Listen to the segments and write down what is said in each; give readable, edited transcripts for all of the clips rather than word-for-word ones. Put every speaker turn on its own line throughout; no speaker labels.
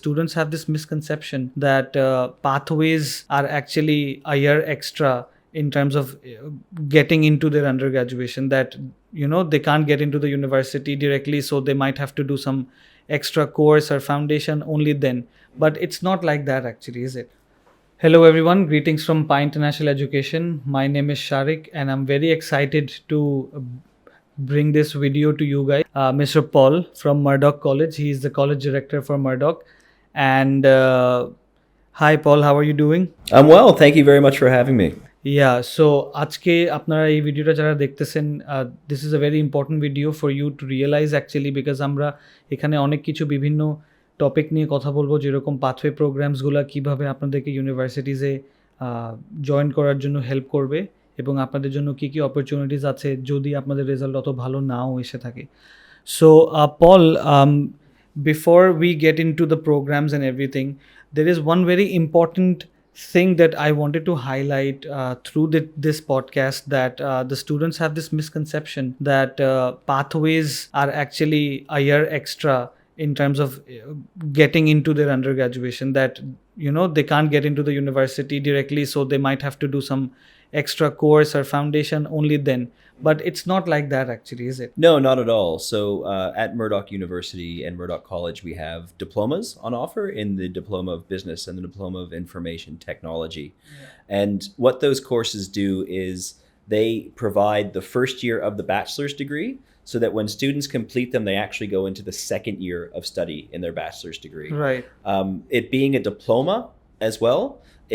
students have this misconception that pathways are actually a year extra in terms of getting into their undergraduation, that they can't get into the university directly, so they might have to do some extra course or foundation only then. But it's not like that actually, is it? Hello everyone, greetings from Pi International Education. My name is Sharik and I'm very excited to bring this video to you guys. Mr. Paul from Murdoch College, he is the college director for Murdoch. And hi Paul, how are you doing?
I'm well, thank you very much for having me.
Yeah, so আজকে আপনারা এই ভিডিওটা যারা দেখতেছেন, this is a very important video for you to realize actually, because আমরা এখানে অনেক কিছু বিভিন্ন টপিক নিয়ে কথা বলবো, যেরকম পাথওয়ে প্রোগ্রামসগুলো কীভাবে আপনাদেরকে ইউনিভার্সিটিজে জয়েন করার জন্য হেল্প করবে এবং আপনাদের জন্য কী কী অপরচুনিটিস আছে যদি আপনাদের রেজাল্ট অত ভালো নাও এসে থাকে। So Paul, before we get into the programs and everything, there is one very important thing that I wanted to highlight through this podcast, that the students have this misconception that pathways are actually a year extra in terms of getting into their undergraduation, that they can't get into the university directly, so they might have to do some extra course or foundation only then. But it's not like that actually, is it?
No, not at all. So at Murdoch University and Murdoch College, we have diplomas on offer in the Diploma of Business and the Diploma of Information Technology. Yeah. And what those courses do is they provide the first year of the bachelor's degree, so that when students complete them, they actually go into the second year of study in their bachelor's degree.
Right.
It being a diploma as well,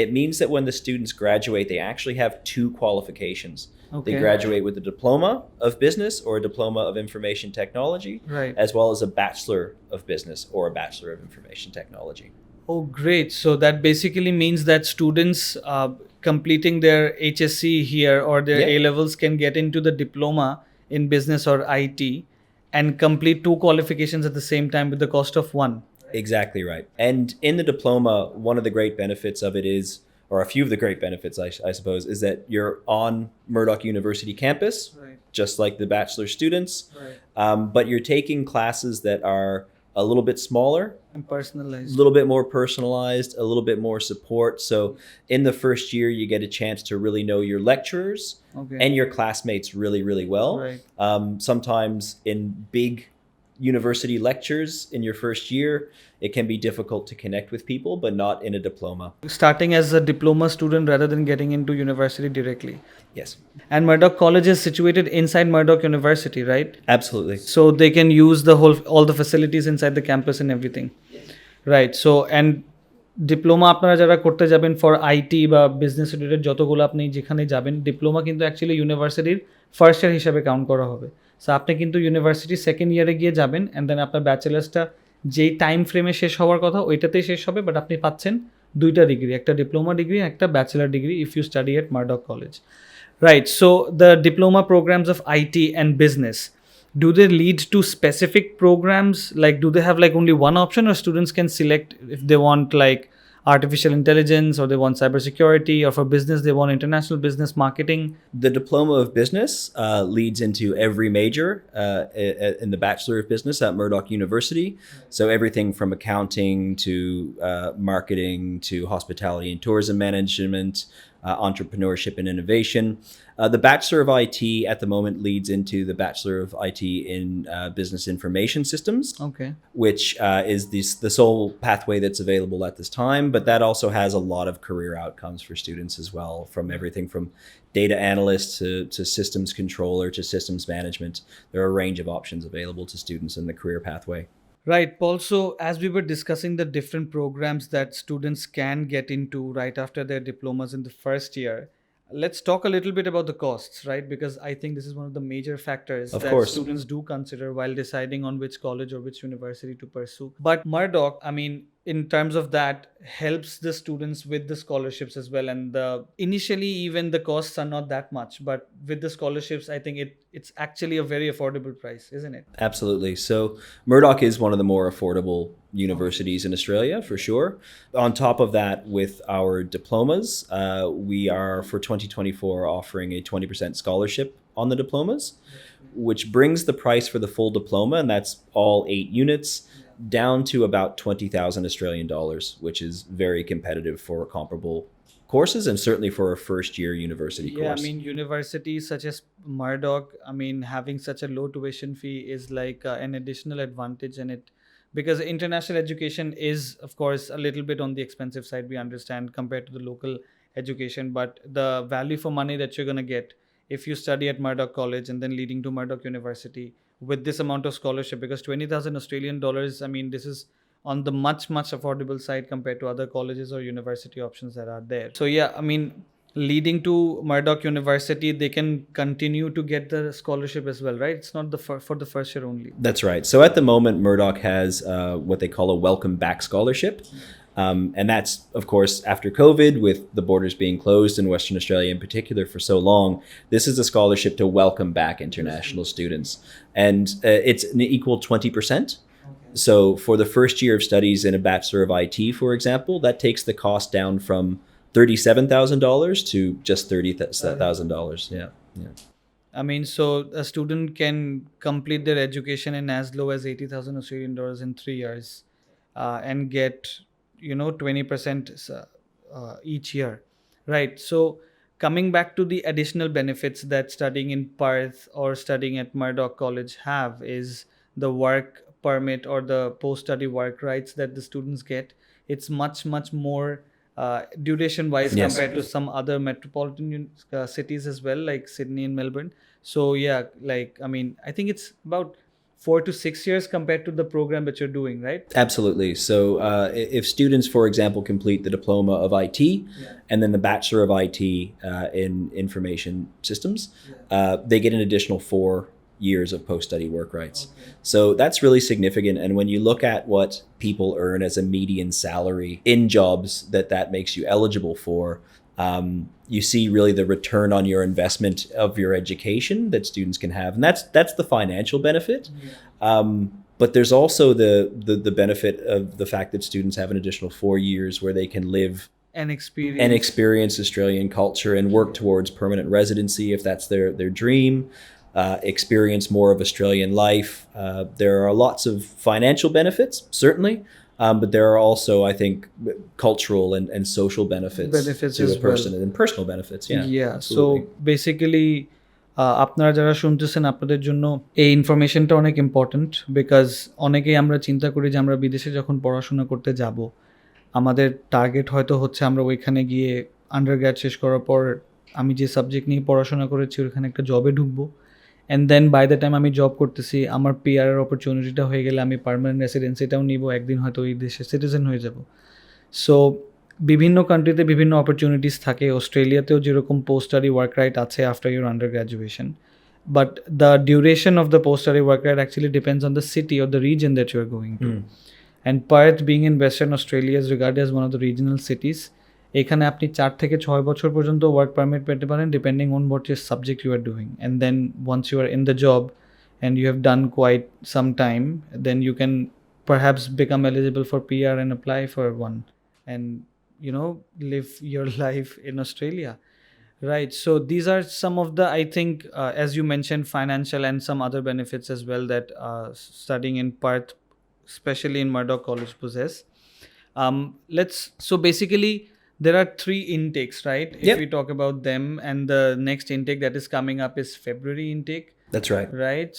it means that when the students graduate, they actually have two qualifications. Okay. They graduate with a diploma of business or a diploma of information technology,
right,
as well as a bachelor of business or a bachelor of information technology.
Oh, great. So that basically means that students completing their HSC here or their A-levels can get into the diploma in business or IT and complete two qualifications at the same time with the cost of one.
Exactly right. And in the diploma, one of the great benefits of it is, or a few of the great benefits, I suppose, is that you're on Murdoch University campus, right, just like the bachelor students, right, but you're taking classes that are a little bit smaller
and personalized,
a little bit more personalized, a little bit more support. So in the first year, you get a chance to really know your lecturers, okay, and your classmates really, really well.
Right.
Sometimes in big university lectures in your first year, it can be difficult to connect with people, but not in a diploma.
Starting as a diploma student rather than getting into university directly.
Yes.
And Murdoch College is situated inside Murdoch University, right?
Absolutely.
So they can use all the facilities inside the campus and everything. Yes. Right. So, and diploma আপনারা যারা করতে যাবেন for IT বা business related যতগুলো আপনি যেখানে যাবেন, diploma কিন্তু অ্যাকচুয়ালি ইউনিভার্সিটির ফার্স্ট ইয়ার হিসাবে কাউন্ট করা হবে। সো আপনি কিন্তু ইউনিভার্সিটির সেকেন্ড ইয়ারে গিয়ে যাবেন অ্যান্ড দেন আপনার ব্যাচেলার্সটা যেই টাইম ফ্রেমে শেষ হওয়ার কথা ওইটাতেই শেষ হবে, বাট আপনি পাচ্ছেন দুইটা ডিগ্রি, একটা ডিপ্লোমা ডিগ্রি একটা bachelor degree if you study at Murdoch college, right? So the diploma programs of IT and business, do they lead to specific programs? Like, do they have like only one option, or students can select if they want like artificial intelligence, or they want cybersecurity, or for business they want international business marketing?
The Diploma of Business leads into every major in the Bachelor of Business at Murdoch University. So everything from accounting to marketing to hospitality and tourism management, entrepreneurship and innovation. The Bachelor of IT at the moment leads into the Bachelor of IT in Business Information Systems,
okay,
which is the sole pathway that's available at this time. But that also has a lot of career outcomes for students as well, from everything from data analyst to systems controller to systems management. There are a range of options available to students in the career pathway.
Right, Paul. So as we were discussing the different programs that students can get into right after their diplomas in the first year, let's talk a little bit about the costs, right? Because I think this is one of the major factors that students do consider while deciding on which college or which university to pursue. But Murdoch, I mean, in terms of that, helps the students with the scholarships as well. And initially, even the costs are not that much. But with the scholarships, I think it's actually a very affordable price, isn't it?
Absolutely. So Murdoch is one of the more affordable universities in Australia, for sure. On top of that, with our diplomas, we are, for 2024, offering a 20% scholarship on the diplomas, which brings the price for the full diploma, and that's all 8 units, down to about 20,000 Australian dollars, which is very competitive for comparable courses and certainly for a first-year university course.
Yeah, I mean, universities such as Murdoch, I mean, having such a low tuition fee is like an additional advantage in it, because international education is, of course, a little bit on the expensive side, we understand, compared to the local education, but the value for money that you're going to get if you study at Murdoch College and then leading to Murdoch University with this amount of scholarship, because 20,000 Australian dollars, I mean, this is on the much affordable side compared to other colleges or university options that are there. So yeah, I mean, leading to Murdoch University, they can continue to get the scholarship as well, right? It's not for the first year only.
That's right. So at the moment, Murdoch has what they call a welcome back scholarship. And that's, of course, after COVID, with the borders being closed in Western Australia in particular for so long, this is a scholarship to welcome back international students. And it's an equal 20%. So for the first year of studies in a Bachelor of IT, for example, that takes the cost down from $37,000 to just $30,000. Yeah.
I mean, so a student can complete their education in as low as 80,000 Australian dollars in 3 years and get, 20% each year, right? So coming back to the additional benefits that studying in Perth or studying at Murdoch College have is the work permit or the post-study work rights that the students get. It's much more duration-wise compared to some other metropolitan cities as well, like Sydney and Melbourne. So yeah, I think it's about 4 to 6 years compared to the program that you're doing, right?
Absolutely. So if students, for example, complete the diploma of IT and then the Bachelor of IT in information systems, they get an additional 4 years of post-study work rights. Okay. So that's really significant. And when you look at what people earn as a median salary in jobs that makes you eligible for, you see really the return on your investment of your education that students can have. And that's the financial benefit. But there's also the benefit of the fact that students have an additional 4 years where they can live
and experience
Australian culture and work towards permanent residency if that's their dream. Experience more of Australian life. There are lots of financial benefits, certainly, but there are also, I think, cultural and social benefits to a person and personal benefits.
Yeah. So basically, আপনারা যারা শুনতেছেন আপনাদের জন্য এই ইনফরমেশনটা অনেক important, because অনেকেই আমরা চিন্তা করি যে আমরা বিদেশে যখন পড়াশোনা করতে যাব, আমাদের টার্গেট হয়তো হচ্ছে আমরা ওইখানে গিয়ে আন্ডারগ্র্যাড শেষ করার পর আমি যে সাবজেক্ট নিয়ে পড়াশোনা করেছি ওইখানে একটা জবে ঢুকবো, and then by the time আমি জব করতেছি আমার পিআরের অপরচুনিটিটা হয়ে গেলে আমি পার্মানেন্ট রেসিডেন্সিটাও নিব, একদিন হয়তো ওই দেশের সিটিজেন হয়ে যাব। সো বিভিন্ন কান্ট্রিতে বিভিন্ন অপরচুনিটিস থাকে। অস্ট্রেলিয়াতেও যেরকম পোস্ট স্টাডি ওয়ার্ক রাইট আছে after your under graduation, but the duration of the post study work right actually depends on the city or the reason that you are going to. And Perth being in Western Australia is regarded as one of the regional cities. এখানে আপনি 4 থেকে 6 বছর পর্যন্ত work permit পেতে পারেন depending on what is subject you are doing, and then once you are in the job and you have done quite some time, then you can perhaps become eligible for PR and apply for one and live your life in Australia, right? So these are some of the, I think, as you mentioned, financial and some other benefits as well that studying in Perth, especially in Murdoch College, possess. So basically there are 3 intakes, right? If we talk about them, and the next intake that is coming up is February intake.
That's right.
Right.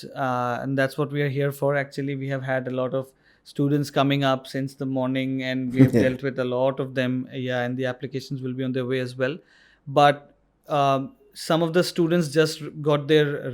And that's what we are here for. Actually, we have had a lot of students coming up since the morning, and we have dealt with a lot of them. Yeah, and the applications will be on their way as well. But some of the students just got their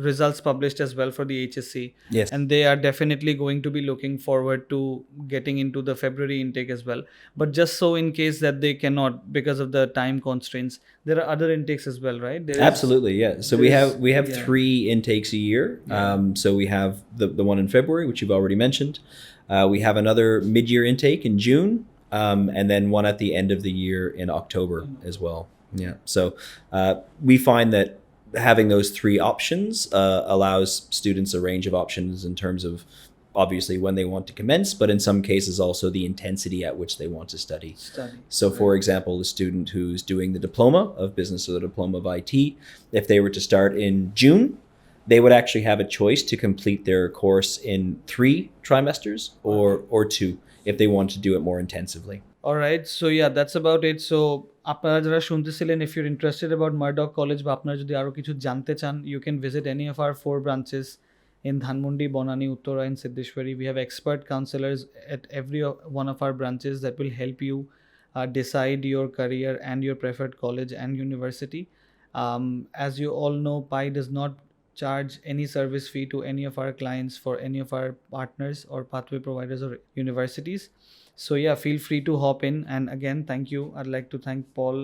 results published as well for the HSC.
Yes.
And they are definitely going to be looking forward to getting into the February intake as well. But just so in case that they cannot because of the time constraints, there are other intakes as well, right?
Absolutely, yeah. So we have 3 intakes a year. So we have the one in February, which you've already mentioned. We have another mid-year intake in June, and then one at the end of the year in October as well. Yeah. So we find that having those 3 options allows students a range of options in terms of obviously when they want to commence, but in some cases also the intensity at which they want to study. So for example, a student who's doing the diploma of business or the diploma of IT, if they were to start in June, they would actually have a choice to complete their course in 3 trimesters or 2 if they want to do it more intensively.
Alright, so yeah, that's about it. So আপনারা যারা শুনতেছিলেন, if you're interested about Murdoch College বা আপনারা যদি আরো কিছু জানতে চান, you can visit any of our 4 branches in Dhanmondi, Bonani, Uttara and Siddeshwari. We have expert counselors at every one of our branches that will help you decide your career and your preferred college and university. As you all know, Pi does not charge any service fee to any of our clients for any of our partners or pathway providers or universities. So yeah, feel free to hop in. And again, thank you. I'd like to thank Paul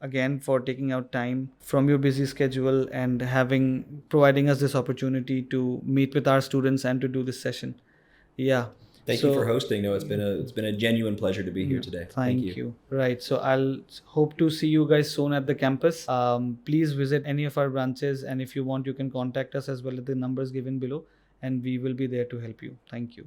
again for taking out time from your busy schedule and providing us this opportunity to meet with our students and to do this session. Yeah.
Thank you for hosting. No, it's been a genuine pleasure to be here today.
Thank you. Right. So I'll hope to see you guys soon at the campus. Please visit any of our branches, and if you want, you can contact us as well at the numbers given below, and we will be there to help you. Thank you.